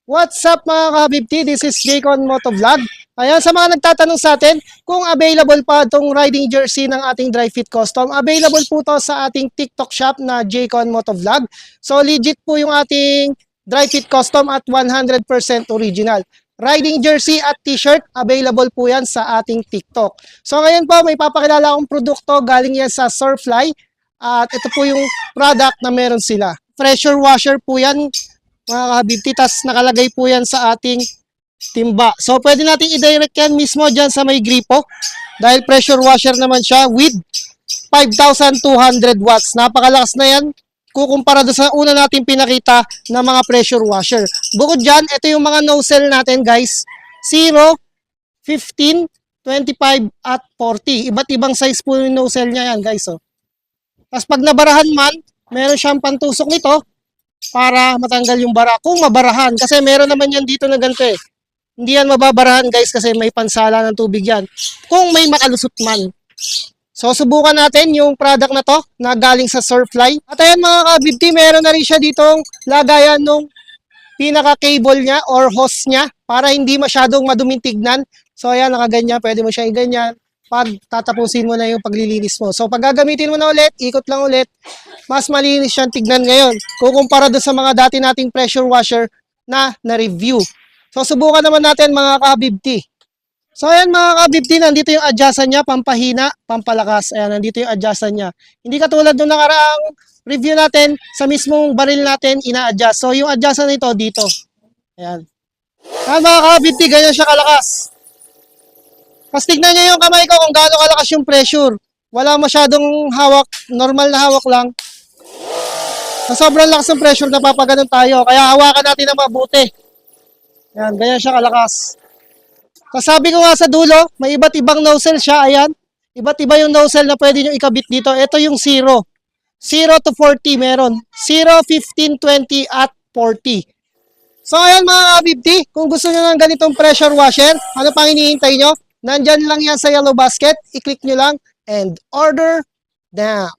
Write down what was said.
What's up mga kabibti? This is Jaycon Motovlog. Ayan, sa mga nagtatanong sa atin kung available pa itong riding jersey ng ating Dry Fit Custom, available po to sa ating TikTok shop na Jaycon Motovlog. So legit po yung ating Dry Fit Custom at 100% original. Riding jersey at t-shirt, available po yan sa ating TikTok. So ngayon po, may papakilala akong produkto, galing yan sa Surfly. At ito po yung product na meron sila. Pressure washer po yan, mga kabibti, tas nakalagay po yan sa ating timba. So pwede natin i-direct yan mismo dyan sa may gripo dahil pressure washer naman siya with 5,200 watts. Napakalakas na yan kukumpara doon sa una natin pinakita na mga pressure washer. Bukod dyan, ito yung mga nozzle natin guys. 0, 15, 25 at 40. Iba't ibang size po yung nozzle niya yan guys. Oh. Tapos pag nabarahan man, meron siyang pantusok nito para matanggal yung bara kung mabarahan. Kasi meron naman yan dito na ganito eh. Hindi yan mababarahan guys kasi may pansala ng tubig yan. Kung may makalusot man. So subukan natin yung product na to na galing sa Surfly. At ayan mga kabibti, meron na rin siya ditong lagayan nung pinaka-cable niya or hose niya para hindi masyadong maduming tignan. So ayan, nakaganyan. Pwede mo siya iganyan pag tatapusin mo na yung paglilinis mo. So pag gagamitin mo na ulit, ikot lang ulit, mas malinis siyang tignan ngayon. Kukumpara doon sa mga dati nating pressure washer na na-review. So subukan naman natin mga kabibti. So ayan mga kabibti, nandito yung adjustan niya, pampahina, pampalakas. Ayan, nandito yung adjustan niya. Hindi katulad nung nakaraang review natin, sa mismong baril natin, ina-adjust. So yung adjustan nito dito. Ayan. Ayan mga kabibti, ganyan siya kalakas. Tapos tignan niyo yung kamay ko kung gaano kalakas yung pressure. Wala masyadong hawak, normal na hawak lang. Sa sobrang lakas ng pressure, napapaganon tayo. Kaya hawakan natin na mabuti. Ayan, ganyan siya kalakas. Kasabi ko nga sa dulo, may iba't ibang nozzle siya. Ayan, iba't iba yung nozzle na pwede nyo ikabit dito. Ito yung 0. 0 to 40 meron. 0, 15, 20 at 40. So ayan mga kabibti, kung gusto nyo ng ganitong pressure washer, ano pang hinihintay nyo? Nandyan lang yan sa yellow basket. I-click nyo lang and order now.